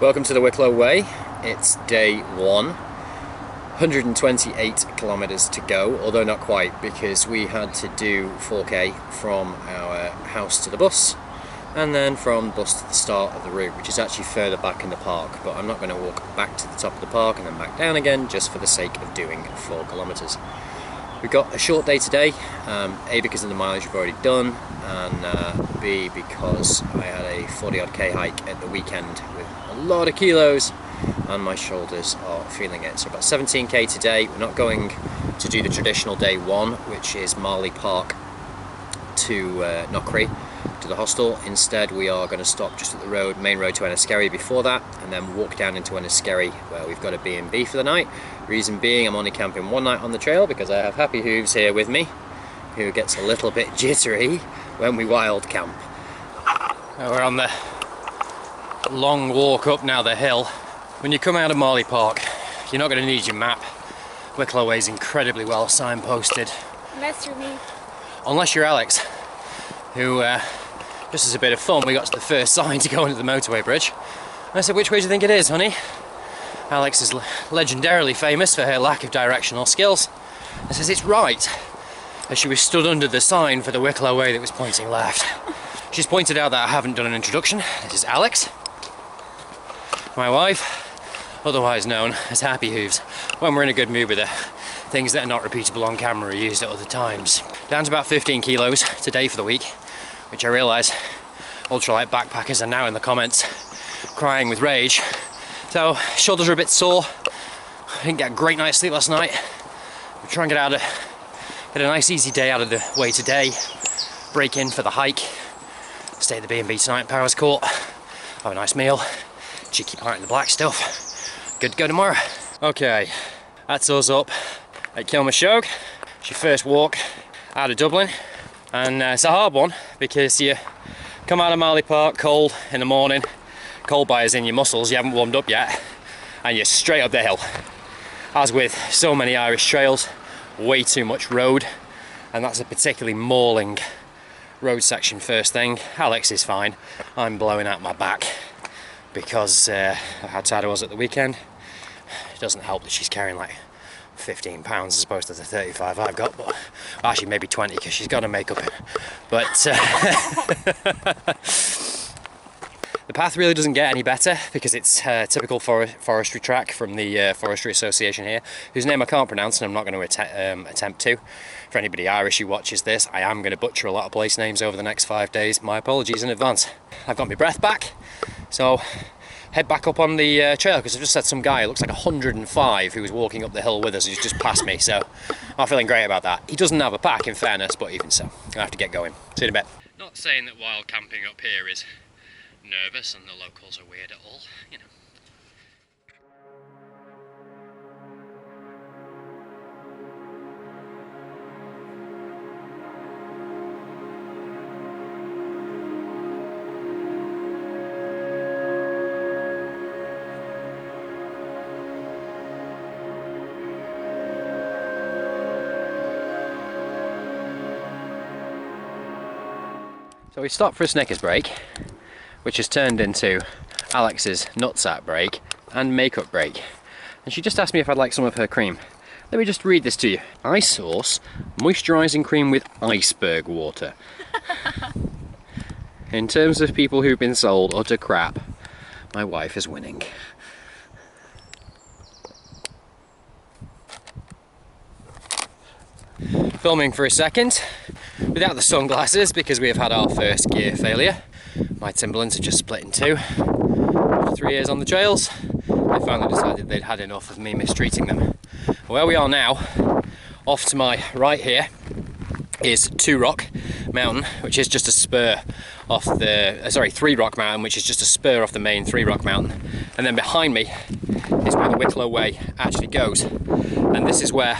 Welcome to the Wicklow Way. It's day 1, 128 kilometres to go, although not quite, because we had to do 4k from our house to the bus and then from the bus to the start of the route, which is actually further back in the park, but I'm not going to walk back to the top of the park and then back down again just for the sake of doing 4 kilometres. We've got a short day today, A, because of the mileage we've already done, and B, because I had a 40 odd k hike at the weekend with a lot of kilos and my shoulders are feeling it. So about 17k today. We're not going to do the traditional day 1, which is Marlay Park to Knockree, to the hostel. Instead we are going to stop just at the main road to Enniskerry before that, and then walk down into Enniskerry where we've got a B&B for the night. Reason being, I'm only camping one night on the trail because I have Happy Hooves here with me, who gets a little bit jittery when we wild camp. We're on the long walk up now the hill. When you come out of Marlay Park, you're not going to need your map. Wicklow Way is incredibly well signposted. Unless you're me. Unless you're Alex, who, just as a bit of fun, we got to the first sign to go into the motorway bridge. And I said, "Which way do you think it is, honey?" Alex is legendarily famous for her lack of directional skills. I says, "It's right," as she was stood under the sign for the Wicklow Way that was pointing left. She's pointed out that I haven't done an introduction. This is Alex, my wife, otherwise known as Happy Hooves. When we're in a good mood with her, things that are not repeatable on camera are used at other times. Down to about 15 kilos today for the week, which I realise ultralight backpackers are now in the comments crying with rage. So shoulders are a bit sore. I didn't get a great night's sleep last night. We'll try and get a nice easy day out of the way today. Break in for the hike. Stay at the B&B tonight in Powers Court. Have a nice meal. Cheeky pint in the black stuff. Good to go tomorrow. Okay, that's us up at Kilmashogue. It's your first walk out of Dublin, and it's a hard one because you come out of Marlay Park cold in the morning, cold buyers in your muscles, you haven't warmed up yet, and you're straight up the hill. As with so many Irish trails, way too much road, and that's a particularly mauling road section first thing. Alex is fine. I'm blowing out my back because of how tired I was at the weekend. It doesn't help that she's carrying like 15 pounds as opposed to the 35 I've got, but actually maybe 20 because she's got to make up it. But the path really doesn't get any better because it's a typical forestry track from the Forestry Association here, whose name I can't pronounce and I'm not going to attempt to. For anybody Irish who watches this, I am going to butcher a lot of place names over the next 5 days. My apologies in advance. I've got my breath back, so head back up on the trail, because I've just had some guy who looks like 105 who was walking up the hill with us who's just passed me, so I'm feeling great about that. He doesn't have a pack in fairness, but even so, I have to get going. See you in a bit. Not saying that wild camping up here is nervous and the locals are weird at all, you know. So we stopped for a Snickers break, which has turned into Alex's nutsack break and makeup break. And she just asked me if I'd like some of her cream. Let me just read this to you. Ice Source moisturising cream with iceberg water. In terms of people who've been sold utter crap, my wife is winning. Filming for a second without the sunglasses because we have had our first gear failure. My Timberlands are just split in two. After 3 years on the trails, they finally decided they'd had enough of me mistreating them. Where we are now, off to my right here, is Two Rock Mountain, which is just a spur off the, Three Rock Mountain, which is just a spur off the main Three Rock Mountain. And then behind me is where the Wicklow Way actually goes. And this is where,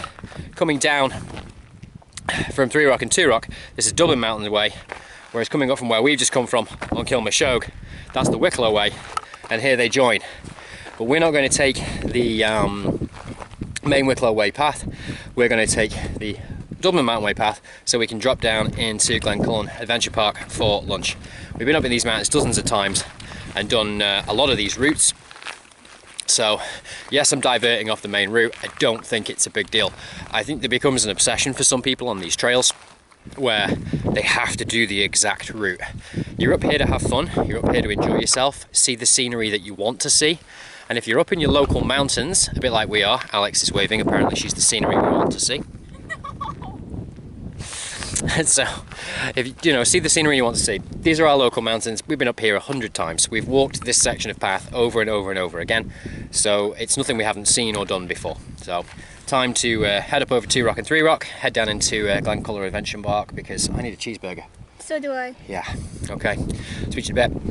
coming down from Three Rock and Two Rock, this is Dublin Mountain Way, whereas coming up from where we've just come from on Kilmashogue, that's the Wicklow Way, and here they join. But we're not going to take the main Wicklow Way path, we're going to take the Dublin Mountain Way path so we can drop down into Glencullen Adventure Park for lunch. We've been up in these mountains dozens of times and done a lot of these routes So yes, I'm diverting off the main route. I don't think it's a big deal. I think there becomes an obsession for some people on these trails where they have to do the exact route. You're up here to have fun, you're up here to enjoy yourself, see the scenery that you want to see. And if you're up in your local mountains, a bit like we are, Alex is waving, apparently she's the scenery we want to see. And so, if you know, see the scenery you want to see. These are our local mountains. We've been up here 100 times. We've walked this section of path over and over and over again. So it's nothing we haven't seen or done before. So time to head up over 2 Rock and 3 Rock, head down into Glencullen Adventure Park because I need a cheeseburger. So do I. Yeah, okay. Speak to you in a bit.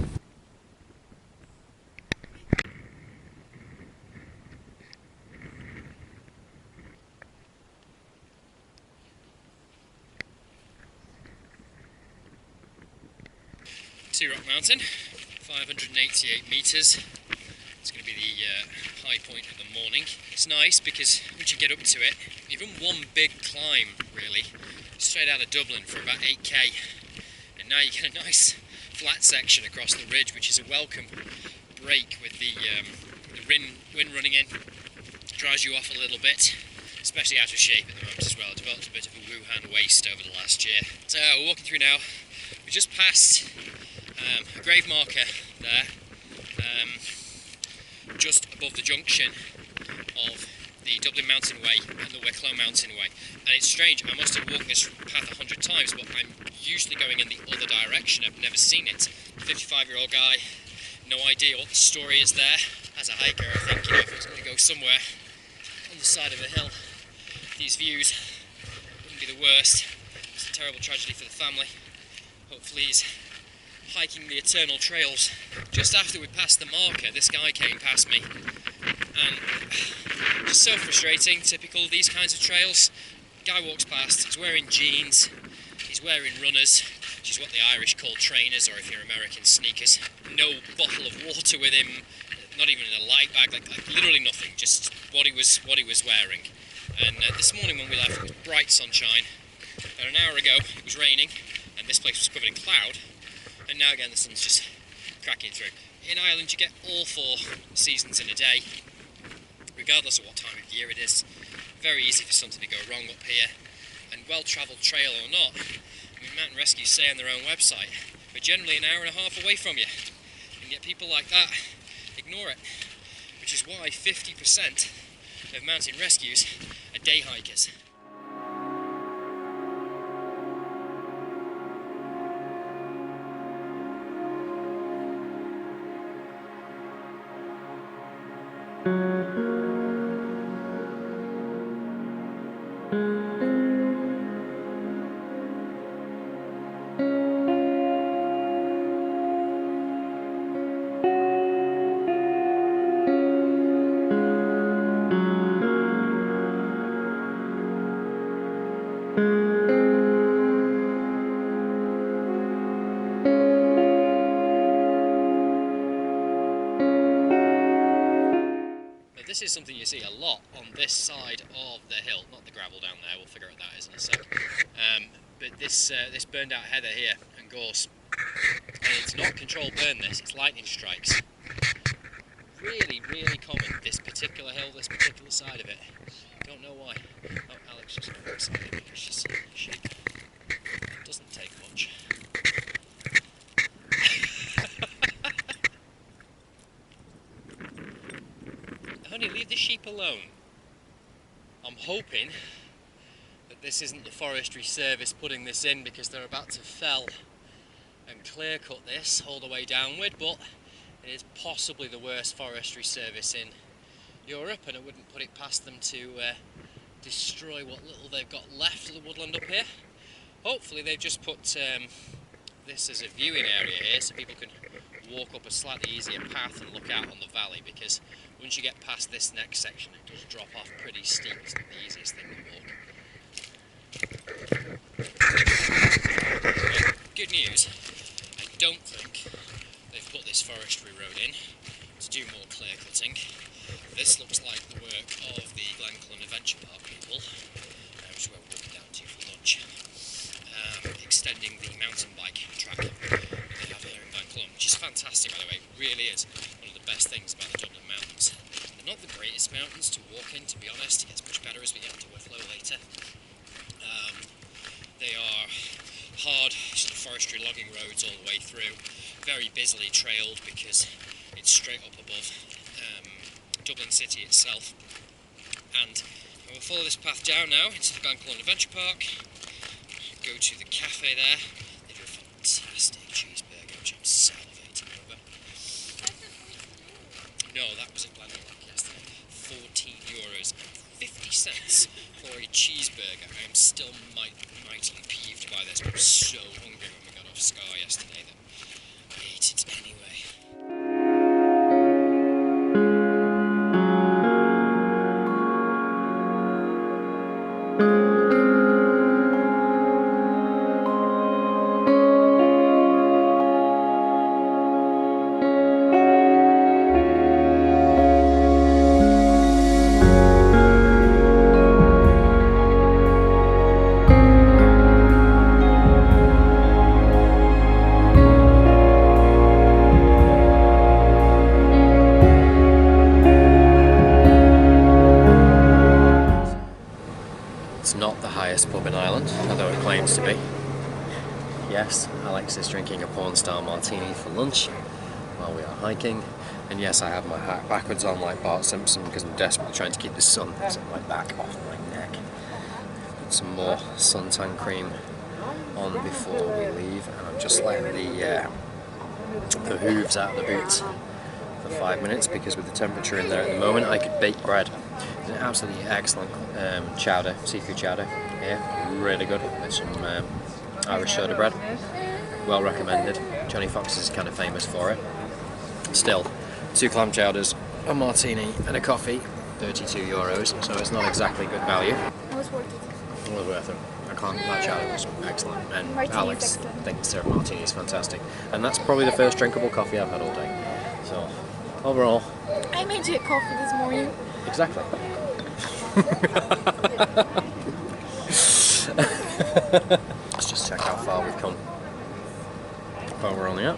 Rock Mountain, 588 metres. It's going to be the high point of the morning. It's nice because once you get up to it, you've done one big climb really, straight out of Dublin for about 8k, and now you get a nice flat section across the ridge, which is a welcome break with the wind running in. Dries you off a little bit, especially out of shape at the moment as well. Developed a bit of a Wuhan waist over the last year. So we're walking through now. We just passed a grave marker there, just above the junction of the Dublin Mountain Way and the Wicklow Mountain Way. And it's strange, I must have walked this path 100 times, but I'm usually going in the other direction. I've never seen it. 55-year-old guy, no idea what the story is there. As a hiker, I think, you know, if I was going to go somewhere on the side of a hill, these views wouldn't be the worst. It's a terrible tragedy for the family. Hopefully he's hiking the eternal trails. Just after we passed the marker, this guy came past me, and just so frustrating. Typical of these kinds of trails. Guy walks past, he's wearing jeans, he's wearing runners, which is what the Irish call trainers, or if you're American, sneakers. No bottle of water with him, not even in a light bag, like literally nothing, just what he was wearing. And this morning when we left, it was bright sunshine. About an hour ago it was raining and this place was covered in cloud, and now again the sun's just cracking through. In Ireland you get all 4 seasons in a day, regardless of what time of year it is. Very easy for something to go wrong up here, and well-travelled trail or not, I mean, mountain rescues say on their own website, we're generally an hour and a half away from you, and yet people like that ignore it, which is why 50% of mountain rescues are day hikers. This is something you see a lot on this side of the hill, not the gravel down there, we'll figure out what that is in a sec. But this burned out heather here and gorse, and it's not controlled burn this, it's lightning strikes. Really, really common, this particular hill, this particular side of it. Don't know why. Oh, Alex just got excited because she's seeing the sheep. It doesn't take much. Honey, leave the sheep alone. I'm hoping that this isn't the Forestry service putting this in because they're about to fell and clear cut this all the way downward, but it is possibly the worst Forestry service in Europe, and I wouldn't put it past them to destroy what little they've got left of the woodland up here. Hopefully they've just put this as a viewing area here so people can walk up a slightly easier path and look out on the valley, because once you get past this next section it does drop off pretty steep. It's not the easiest thing to walk. Good news, I don't think they've put this forestry road in to do more clear cutting. This looks like the work of the Glencullen Adventure Park people, which is where we're walking down to for lunch, extending the mountain bike track that they have here in Glencullen, which is fantastic by the way. It really is one of the best things about the Dublin Mountains. not the greatest mountains to walk in, to be honest. It gets much better as we get into Wicklow later. They are hard sort of forestry logging roads all the way through, very busily trailed because it's straight up above Dublin City itself. And we'll follow this path down now into the Glencullen Adventure Park, go to the cafe there. They do a fantastic cheeseburger which I'm salivating over. No, that was at Glencullen yesterday. €14.50 for a cheeseburger. I am still mightily peeved by this, but I was so hungry when we got off Scar yesterday that I ate it anyway. It's not the highest pub in Ireland, although it claims to be. Yes, Alex is drinking a porn star martini for lunch while we are hiking. And yes, I have my hat backwards on like Bart Simpson because I'm desperately trying to keep the sun my back off my neck. Put some more suntan cream on before we leave, and I'm just letting the hooves out of the boots for 5 minutes because with the temperature in there at the moment I could bake bread. It's an absolutely excellent chowder, seafood chowder here, really good, with some Irish soda bread, well recommended. Johnny Fox is kind of famous for it. Still, 2 clam chowders, a martini and a coffee, €32, so it's not exactly good value. It was worth it. It was worth it. That chowder was excellent, and Alex thinks their martini is fantastic, and that's probably the first drinkable coffee I've had all day. So, overall, I made you a coffee this morning. Exactly. Let's just check how far we've come. How far we're only at.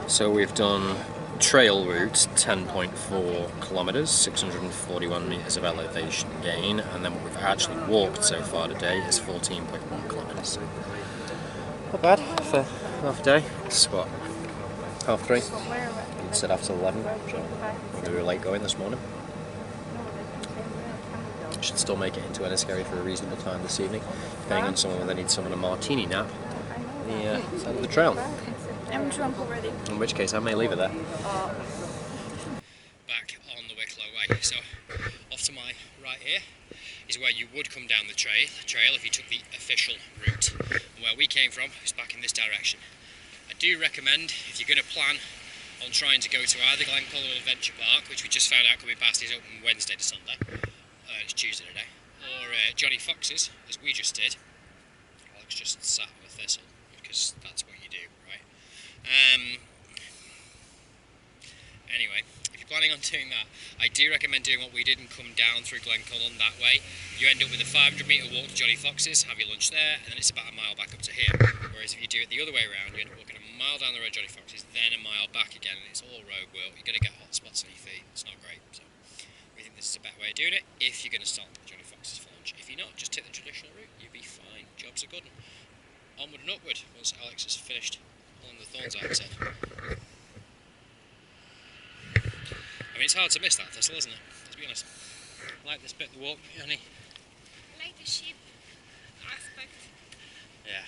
So we've done trail route 10.4 kilometres, 641 metres of elevation gain, and then what we've actually walked so far today is 14.1 kilometres. Not bad for half a day. It's what, 3:30? You'd set off till 11, so we were late going this morning. Should still make it into Enniskerry for a reasonable time this evening, depending on someone whether they need someone a martini nap at the side of the trail. I'm drunk already. In which case I may leave it there. Back on the Wicklow Way. So off to my right here is where you would come down the trail if you took the official route. And where we came from is back in this direction. I do recommend, if you're going to plan on trying to go to either Glencullen Adventure Park, which we just found out coming past is open Wednesday to Sunday, it's Tuesday today, or Johnny Fox's, as we just did. Alex just sat on a thistle, because that's what you do, right? Anyway, if you're planning on doing that, I do recommend doing what we did and come down through Glencullen that way. You end up with a 500 metre walk to Johnny Fox's, have your lunch there, and then it's about a mile back up to here. Whereas if you do it the other way around, you end up walking a mile down the road Johnny Fox's, then a mile back again, and it's all road work. You're going to get hot spots on your feet. It's not great. So we think this is a better way of doing it if you're going to start with Johnny Fox's for lunch. If you're not, just take the traditional route. You'll be fine. Jobs are good. Onward and upward once Alex has finished pulling the thorns out himself. I mean, it's hard to miss that thistle, isn't it? Let's be honest. I like this bit of the walk, Annie. I like the sheep aspect. Yeah.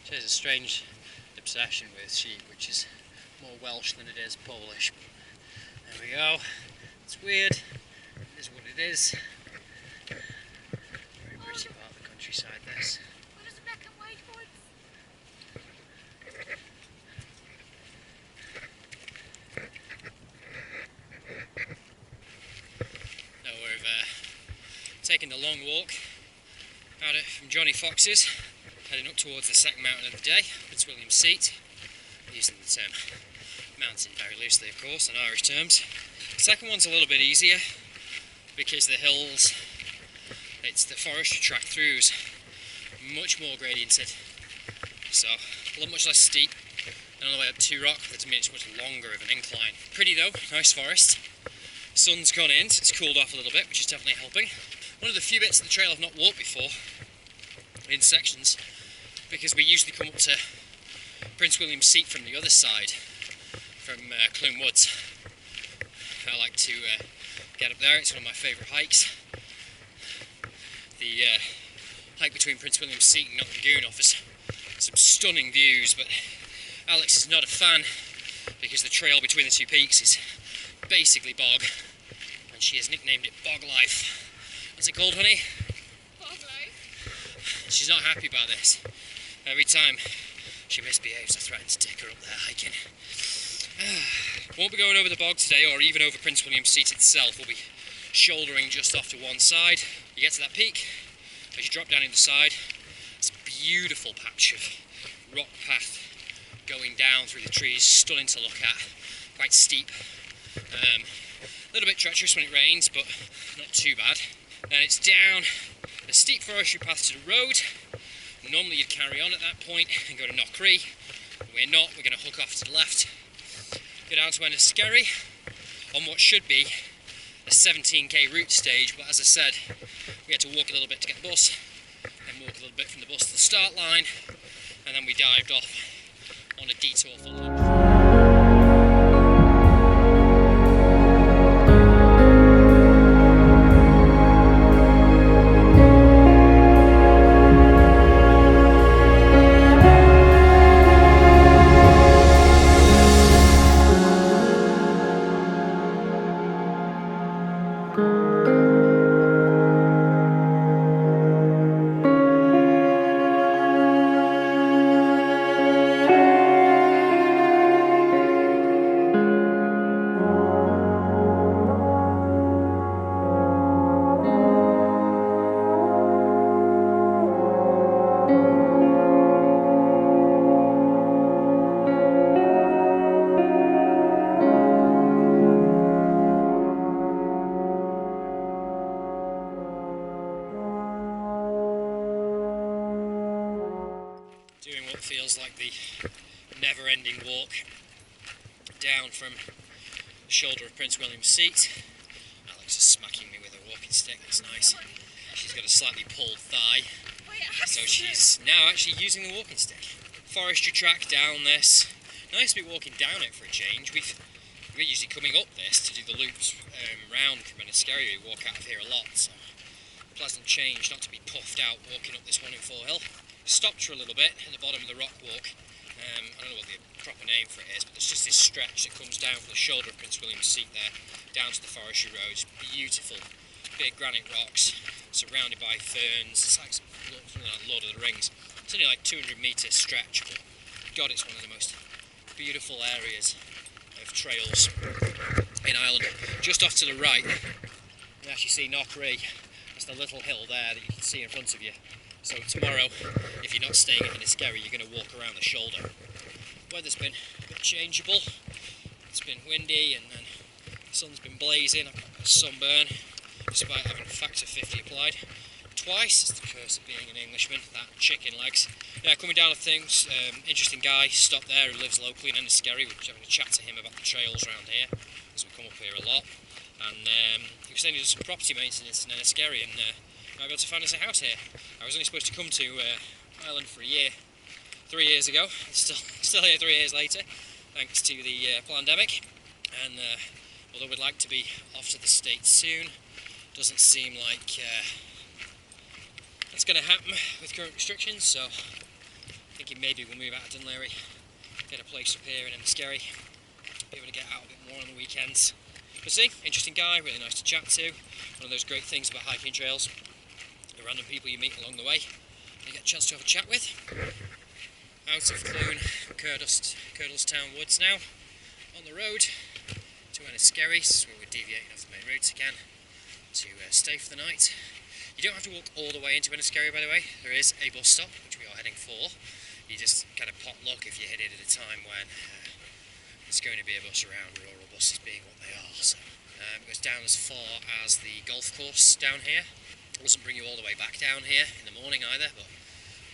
She has a strange obsession with sheep, which is more Welsh than it is Polish. There we go. It's weird. It is what it is. Very pretty part of the countryside, this. What is the black and white one? Now we've taken the long walk out from Johnny Fox's, heading up towards the second mountain of the day, Prince William Seat, using the term mountain very loosely of course in Irish terms. The second one's a little bit easier because the hills, it's the forestry track through's much more gradiented, so much less steep, and on the way up to Rock, that to me it's much longer of an incline. Pretty though, nice forest, Sun's gone in, so it's cooled off a little bit, which is definitely helping. One of the few bits of the trail I've not walked before in sections, because we usually come up to Prince William Seat from the other side, from Clune Woods. I like to get up there. It's one of my favourite hikes. The hike between Prince William Seat and Knockree offers some stunning views, but Alex is not a fan because the trail between the two peaks is basically bog, and she has nicknamed it Bog Life. What's it called, honey? Bog life. She's not happy about this. Every time she misbehaves, I threaten to take her up there hiking. Won't be going over the bog today, or even over Prince William Seat itself. We'll be shouldering just off to one side. You get to that peak, as you drop down either side, it's a beautiful patch of rock path going down through the trees, stunning to look at, quite steep. A little bit treacherous when it rains, but not too bad. Then it's down a steep forestry path to the road. Normally you'd carry on at that point and go to Knockree, but we're not. We're going to hook off to the left, go down to Enniskerry on what should be a 17k route stage, but as I said, we had to walk a little bit to get the bus, then walk a little bit from the bus to the start line, and then we dived off on a detour for lunch. Doing what feels like the never-ending walk down from the shoulder of Prince William Seat. Alex is smacking me with a walking stick, that's nice. She's got a slightly pulled thigh, so she's now actually using the walking stick. Forestry track down this. Nice to be walking down it for a change. We're usually coming up this to do the loops round from Enniskerry. We walk out of here a lot, so pleasant change not to be puffed out walking up this 104 hill. Stopped for a little bit at the bottom of the rock walk. I don't know what the proper name for it is, but there's just this stretch that comes down from the shoulder of Prince William Seat there, down to the forestry roads. Beautiful, big granite rocks, surrounded by ferns. It's like something like Lord of the Rings. It's only like 200 metre stretch, but God, it's one of the most beautiful areas of trails in Ireland. Just off to the right, you actually see Knockree. That's the little hill there that you can see in front of you. So tomorrow, if you're not staying at Enniskerry, you're going to walk around the shoulder. Weather's been a bit changeable. It's been windy and then the sun's been blazing. I've got a sunburn, despite having factor 50 applied twice. It's the curse of being an Englishman, that chicken legs. Yeah, coming down of things, interesting guy, stopped there who lives locally in Enniskerry. We're having a chat to him about the trails around here, because we come up here a lot. And he was saying he does some property maintenance in Enniskerry and might be able to find us a house here. I was only supposed to come to Ireland for a year, 3 years ago. It's still here 3 years later, thanks to the pandemic. And although we'd like to be off to the States soon, doesn't seem like that's going to happen with current restrictions. So thinking maybe we'll move out of Dunleary, get a place up here in Enniskerry, be able to get out a bit more on the weekends. But see, interesting guy, really nice to chat to. One of those great things about hiking trails, the random people you meet along the way, you get a chance to have a chat with. Out of Clune, Curdlestown Woods now, on the road to Enniskerry. This is where we're deviating off the main route again to stay for the night. You don't have to walk all the way into Enniskerry, by the way. There is a bus stop, which we are heading for. You just kind of pot luck if you hit it at a time when there's going to be a bus around, rural buses being what they are. So it goes down as far as the golf course down here. It doesn't bring you all the way back down here in the morning either, but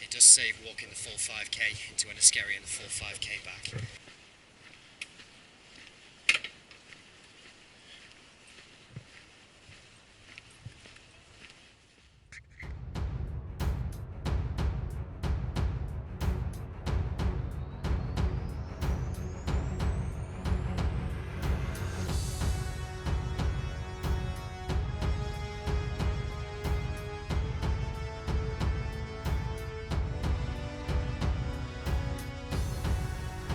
it does save walking the full 5k into Enniskerry and the full 5k back.